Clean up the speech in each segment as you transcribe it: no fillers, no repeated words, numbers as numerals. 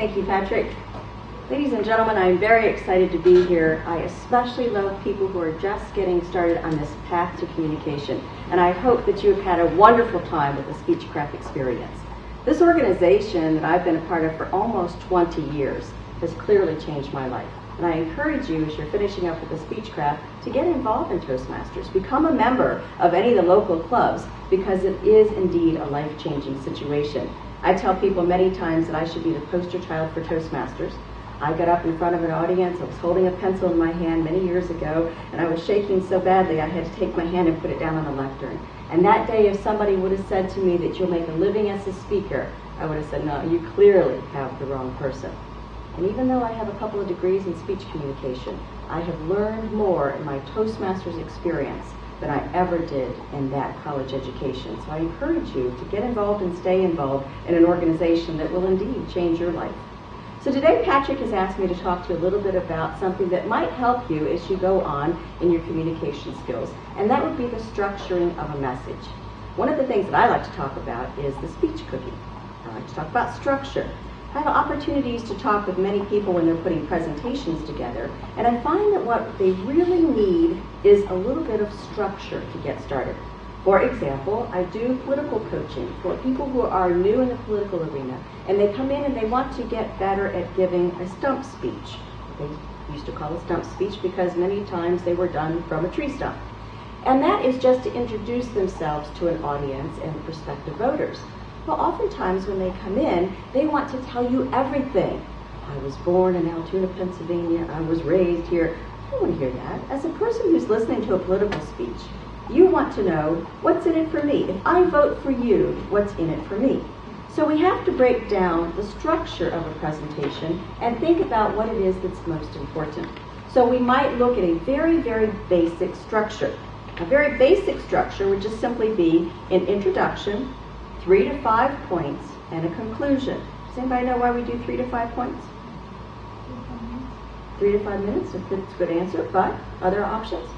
Thank you, Patrick. Ladies and gentlemen, I'm very excited to be here. I especially love people who are just getting started on this path to communication, and I hope that you have had a wonderful time with the Speechcraft experience. This organization that I've been a part of for almost 20 years has clearly changed my life. And I encourage you, as you're finishing up with the Speechcraft, to get involved in Toastmasters. Become a member of any of the local clubs, because it is indeed a life-changing situation. I tell people many times that I should be the poster child for Toastmasters. I got up in front of an audience, I was holding a pencil in my hand many years ago, and I was shaking so badly I had to take my hand and put it down on the lectern. And that day, if somebody would have said to me that you'll make a living as a speaker, I would have said, no, you clearly have the wrong person. And even though I have a couple of degrees in speech communication, I have learned more in my Toastmasters experience than I ever did in that college education. So I encourage you to get involved and stay involved in an organization that will indeed change your life. So today Patrick has asked me to talk to you a little bit about something that might help you as you go on in your communication skills, and that would be the structuring of a message. One of the things that I like to talk about is the speech cookie. I like to talk about structure. I have opportunities to talk with many people when they're putting presentations together, and I find that what they really need is a little bit of structure to get started. For example, I do political coaching for people who are new in the political arena, and they come in and they want to get better at giving a stump speech. They used to call it stump speech because many times they were done from a tree stump. And that is just to introduce themselves to an audience and prospective voters. Well, oftentimes when they come in, they want to tell you everything. I was born in Altoona, Pennsylvania. I was raised here. I don't want to hear that. As a person who's listening to a political speech, you want to know, what's in it for me? If I vote for you, what's in it for me? So we have to break down the structure of a presentation and think about what it is that's most important. So we might look at a very, very basic structure. A very basic structure would just simply be an introduction, 3 to 5 points, and a conclusion. Does anybody know why we do 3 to 5 points? 3 to 5 minutes, it's a good answer, but other options?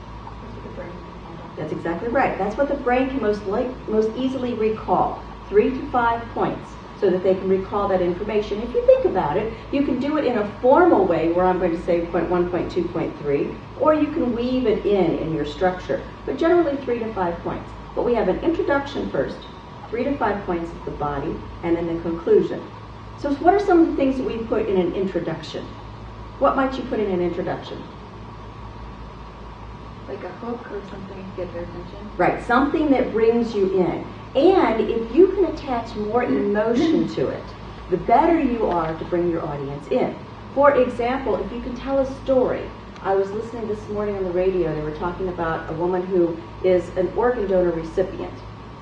That's exactly right. That's what the brain can most easily recall. 3 to 5 points, so that they can recall that information. If you think about it, you can do it in a formal way where I'm going to say point 1, point 2, point 3, or you can weave it in your structure, but generally 3 to 5 points. But we have an introduction first, 3 to 5 points of the body, and then the conclusion. So what are some of the things that we put in an introduction? What might you put in an introduction? Like a hook or something to get their attention? Right, something that brings you in. And if you can attach more emotion to it, the better you are to bring your audience in. For example, if you can tell a story. I was listening this morning on the radio, they were talking about a woman who is an organ donor recipient.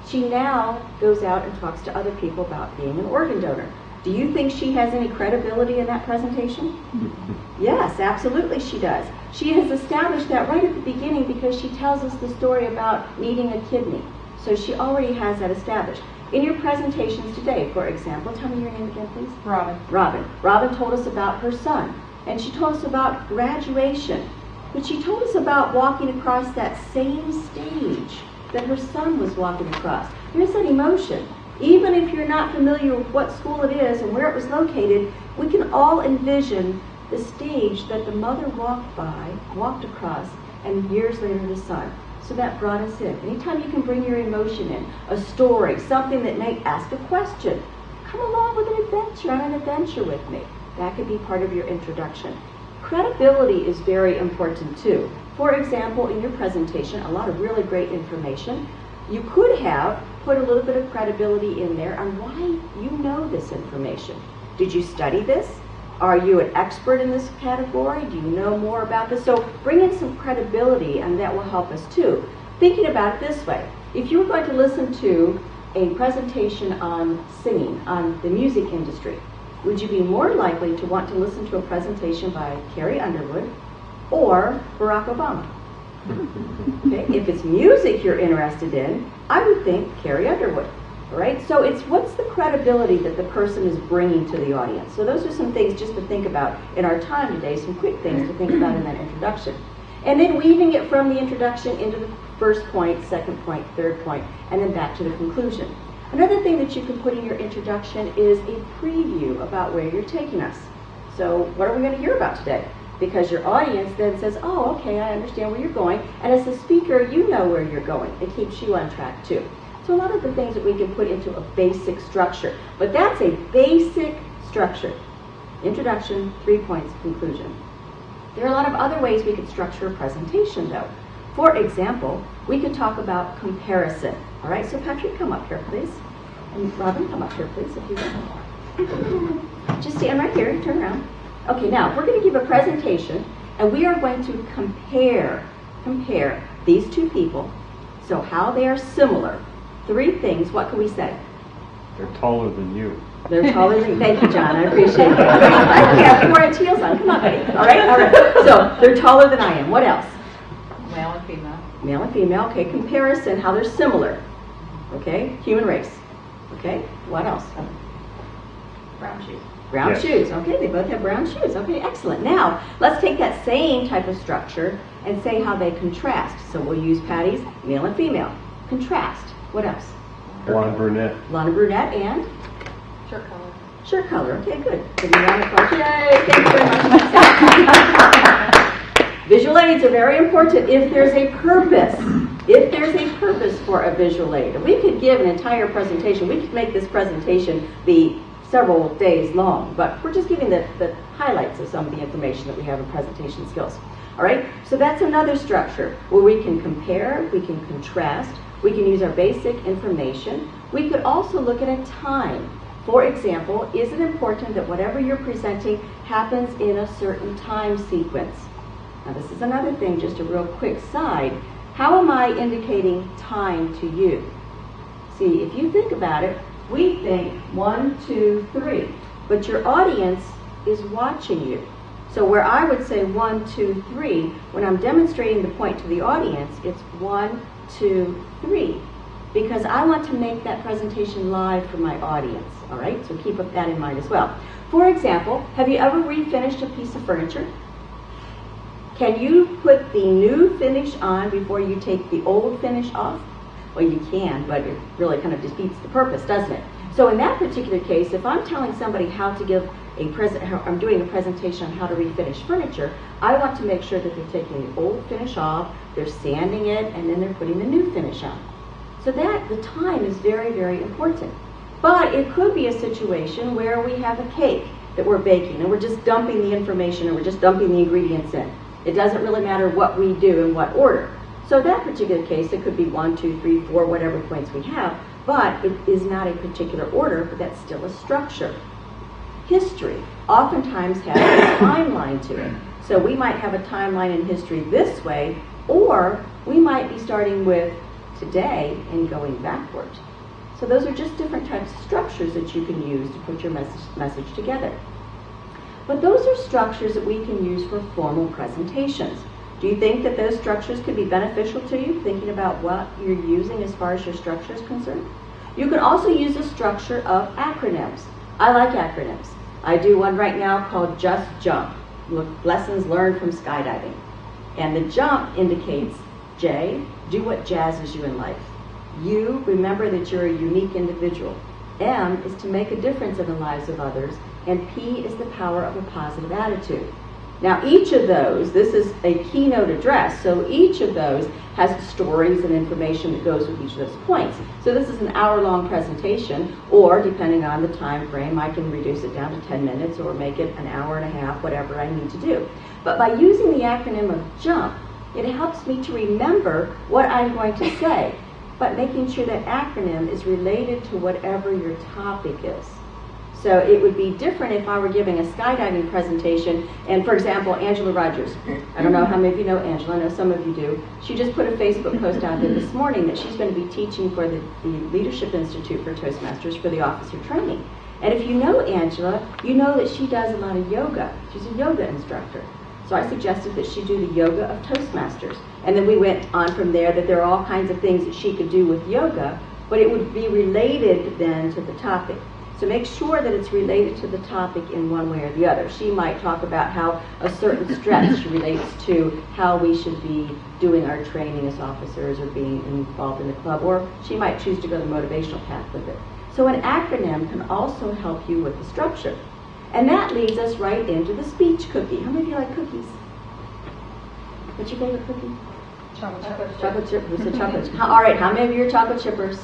She now goes out and talks to other people about being an organ donor. Do you think she has any credibility in that presentation? Yes, absolutely she does. She has established that right at the beginning because she tells us the story about needing a kidney. So she already has that established. In your presentations today, for example, tell me your name again, please. Robin. Robin. Robin told us about her son, and she told us about graduation. But she told us about walking across that same stage that her son was walking across. There's that emotion. Even if you're not familiar with what school it is and where it was located, we can all envision the stage that the mother walked across, and years later the son. So that brought us in. Anytime you can bring your emotion in, a story, something that may ask a question. Come along with an adventure, on an adventure with me. That could be part of your introduction. Credibility is very important too. For example, in your presentation, a lot of really great information. You could have put a little bit of credibility in there on why you know this information. Did you study this? Are you an expert in this category? Do you know more about this? So bring in some credibility, and that will help us too. Thinking about it this way, if you were going to listen to a presentation on singing, on the music industry, would you be more likely to want to listen to a presentation by Carrie Underwood or Barack Obama? Okay, if it's music you're interested in, I would think Carrie Underwood. All right, so it's what's the credibility that the person is bringing to the audience. So those are some things just to think about in our time today, some quick things to think about in that introduction. And then weaving it from the introduction into the first point, second point, third point, and then back to the conclusion. Another thing that you can put in your introduction is a preview about where you're taking us. So what are we going to hear about today? Because your audience then says, oh, okay, I understand where you're going. And as a speaker, you know where you're going. It keeps you on track too. So a lot of the things that we can put into a basic structure. But that's a basic structure. Introduction, 3 points, conclusion. There are a lot of other ways we could structure a presentation though. For example, we could talk about comparison. All right, so Patrick, come up here, please. And Robin, come up here, please, if you will. Just stand right here, turn around. Okay, now we're going to give a presentation, and we are going to compare these two people. So how they are similar. 3 things, what can we say? They're taller than you. They're taller than, thank you, John, I appreciate it. I have 4 inch heels on, come on, buddy. All right. So they're taller than I am. What else? Male and female. Male and female, okay. Comparison, how they're similar. Okay, human race. Okay, what else? Brown shoes. Brown Yes. shoes. Okay, they both have brown shoes. Okay, excellent. Now, let's take that same type of structure and say how they contrast. So we'll use Patty's male and female. Contrast. What else? Blonde brunette. Blonde and brunette and Shirt color. shirt color. Okay, good. Give me a round of applause. Yay, thank you very much. Visual aids are very important if there's a purpose. If there's a purpose for a visual aid. We could give an entire presentation. We could make this presentation be several days long, but we're just giving the highlights of some of the information that we have in presentation skills. All right, so that's another structure where we can compare, we can contrast, we can use our basic information. We could also look at a time. For example, is it important that whatever you're presenting happens in a certain time sequence? Now this is another thing, just a real quick side. How am I indicating time to you? See, if you think about it, we think 1, 2, 3, but your audience is watching you. So where I would say 1, 2, 3, when I'm demonstrating the point to the audience, it's 1, 2, 3, because I want to make that presentation live for my audience, all right? So keep that in mind as well. For example, have you ever refinished a piece of furniture? Can you put the new finish on before you take the old finish off? Well, you can, but it really kind of defeats the purpose, doesn't it? So in that particular case, if I'm telling somebody how to give I'm doing a presentation on how to refinish furniture, I want to make sure that they're taking the old finish off, they're sanding it, and then they're putting the new finish on. So that, the time is very, very important. But it could be a situation where we have a cake that we're baking, and we're just dumping the information, and we're just dumping the ingredients in. It doesn't really matter what we do in what order. So in that particular case, it could be 1, 2, 3, 4, whatever points we have, but it is not a particular order, but that's still a structure. History oftentimes has a timeline to it. So we might have a timeline in history this way, or we might be starting with today and going backward. So those are just different types of structures that you can use to put your message together. But those are structures that we can use for formal presentations. Do you think that those structures could be beneficial to you, thinking about what you're using as far as your structure is concerned? You can also use a structure of acronyms. I like acronyms. I do one right now called Just Jump, lessons learned from skydiving. And the jump indicates J, do what jazzes you in life. U, remember that you're a unique individual. M is to make a difference in the lives of others. And P is the power of a positive attitude. Now each of those, this is a keynote address, so each of those has stories and information that goes with each of those points. So this is an hour-long presentation, or depending on the time frame, I can reduce it down to 10 minutes or make it an hour and a half, whatever I need to do. But by using the acronym of JUMP, it helps me to remember what I'm going to say, but making sure that acronym is related to whatever your topic is. So it would be different if I were giving a skydiving presentation, and for example, Angela Rogers. I don't know how many of you know Angela, I know some of you do. She just put a Facebook post out there this morning that she's going to be teaching for the Leadership Institute for Toastmasters for the officer training. And if you know Angela, you know that she does a lot of yoga. She's a yoga instructor. So I suggested that she do the yoga of Toastmasters. And then we went on from there that there are all kinds of things that she could do with yoga, but it would be related then to the topic. So make sure that it's related to the topic in one way or the other. She might talk about how a certain stretch relates to how we should be doing our training as officers or being involved in the club, or she might choose to go the motivational path with it. So an acronym can also help you with the structure. And that leads us right into the speech cookie. How many of you like cookies? What's your favorite cookie? Chocolate chip. Who said chocolate chip? All right, how many of you are chocolate chippers?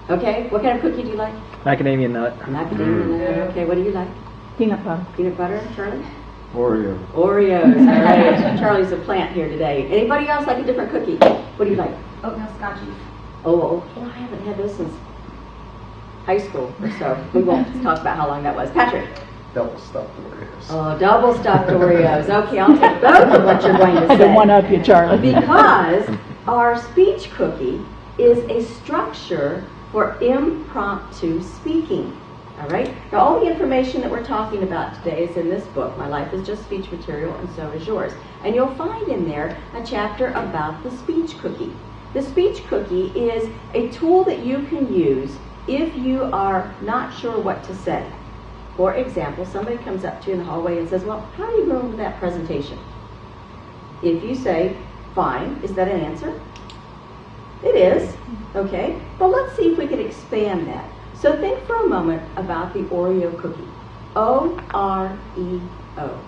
Okay, what kind of cookie do you like? Macadamia nut. Macadamia nut. Okay, what do you like? Peanut butter. Peanut butter, Charlie? Oreo. Oreos. All right. Charlie's a plant here today. Anybody else like a different cookie? What do you like? Oatmeal scotchies. Oh, I haven't had those since high school or so. We won't talk about how long that was. Patrick? Double stuffed Oreos. Oh, double stuffed Oreos. Okay, I'll take both of what you're going to I say. can one up you, Charlie. Because our speech cookie is a structure for impromptu speaking. All right? Now, all the information that we're talking about today is in this book. My Life is Just Speech Material, and so is yours. And you'll find in there a chapter about the speech cookie. The speech cookie is a tool that you can use if you are not sure what to say. For example, somebody comes up to you in the hallway and says, well, how are you going with that presentation? If you say, fine, is that an answer? It is. Okay. But let's see if we could expand that. So think for a moment about the Oreo cookie. O-R-E-O.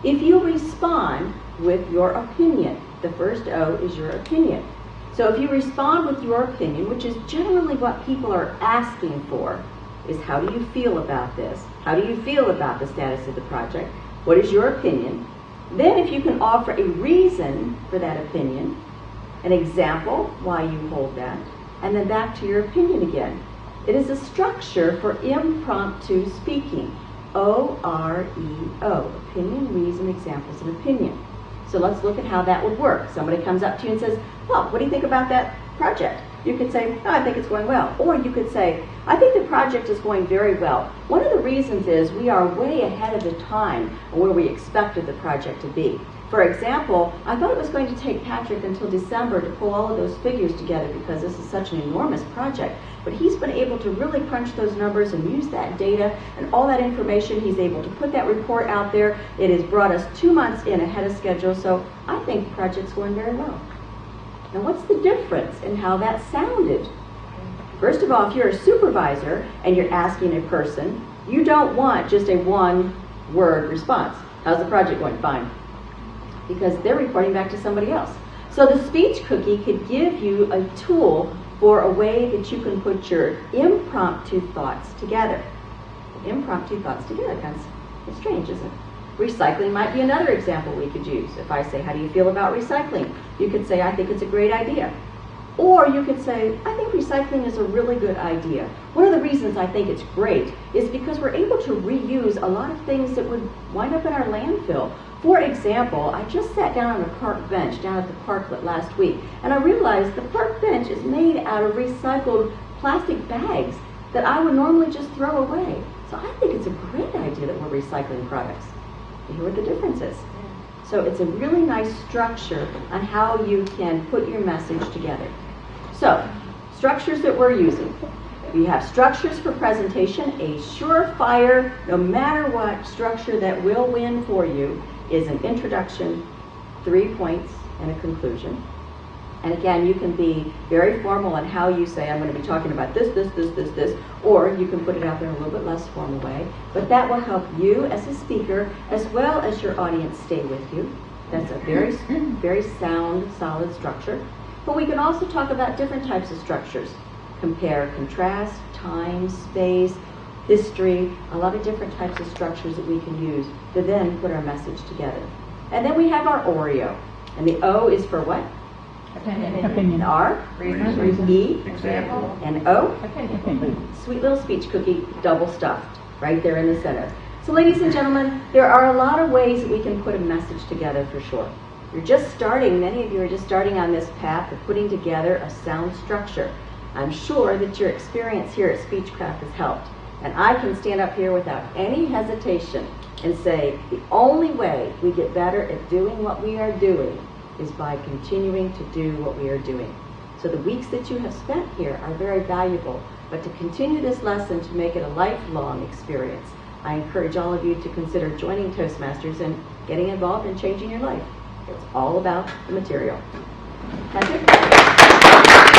If you respond with your opinion, the first O is your opinion. So if you respond with your opinion, which is generally what people are asking for, is how do you feel about this? How do you feel about the status of the project? What is your opinion? Then if you can offer a reason for that opinion, an example why you hold that, and then back to your opinion again. It is a structure for impromptu speaking. O-R-E-O. Opinion, reason, examples, and opinion. So let's look at how that would work. Somebody comes up to you and says, well, what do you think about that project? You could say, oh, I think it's going well. Or you could say, I think the project is going very well. One of the reasons is we are way ahead of the time where we expected the project to be. For example, I thought it was going to take Patrick until December to pull all of those figures together because this is such an enormous project. But he's been able to really crunch those numbers and use that data and all that information. He's able to put that report out there. It has brought us 2 months in ahead of schedule, so I think the project's going very well. Now, what's the difference in how that sounded? First of all, if you're a supervisor and you're asking a person, you don't want just a one-word response. How's the project going? Fine. Because they're reporting back to somebody else. So the speech cookie could give you a tool for a way that you can put your impromptu thoughts together. Impromptu thoughts together, it's strange, isn't it? Recycling might be another example we could use. If I say, how do you feel about recycling? You could say, I think it's a great idea. Or you could say, I think recycling is a really good idea. One of the reasons I think it's great is because we're able to reuse a lot of things that would wind up in our landfill. For example, I just sat down on a park bench down at the parklet last week, and I realized the park bench is made out of recycled plastic bags that I would normally just throw away. So I think it's a great idea that we're recycling products. You hear what the difference is? So it's a really nice structure on how you can put your message together. So, structures that we're using. We have structures for presentation. A surefire, no matter what, structure that will win for you is an introduction, 3 points, and a conclusion. And again, you can be very formal on how you say, I'm going to be talking about this, or you can put it out there in a little bit less formal way. But that will help you as a speaker, as well as your audience stay with you. That's a very sound, solid structure. But we can also talk about different types of structures. Compare, contrast, time, space, history, a lot of different types of structures that we can use to then put our message together. And then we have our Oreo. And the O is for what? Opinion. R, Reason. E, Example. and O. Opinion. Sweet little speech cookie, double stuffed, right there in the center. So ladies and gentlemen, there are a lot of ways that we can put a message together for sure. You're just starting, many of you are just starting on this path of putting together a sound structure. I'm sure that your experience here at Speechcraft has helped. And I can stand up here without any hesitation and say the only way we get better at doing what we are doing is by continuing to do what we are doing. So the weeks that you have spent here are very valuable. But to continue this lesson, to make it a lifelong experience, I encourage all of you to consider joining Toastmasters and getting involved in changing your life. It's all about the material. Patrick?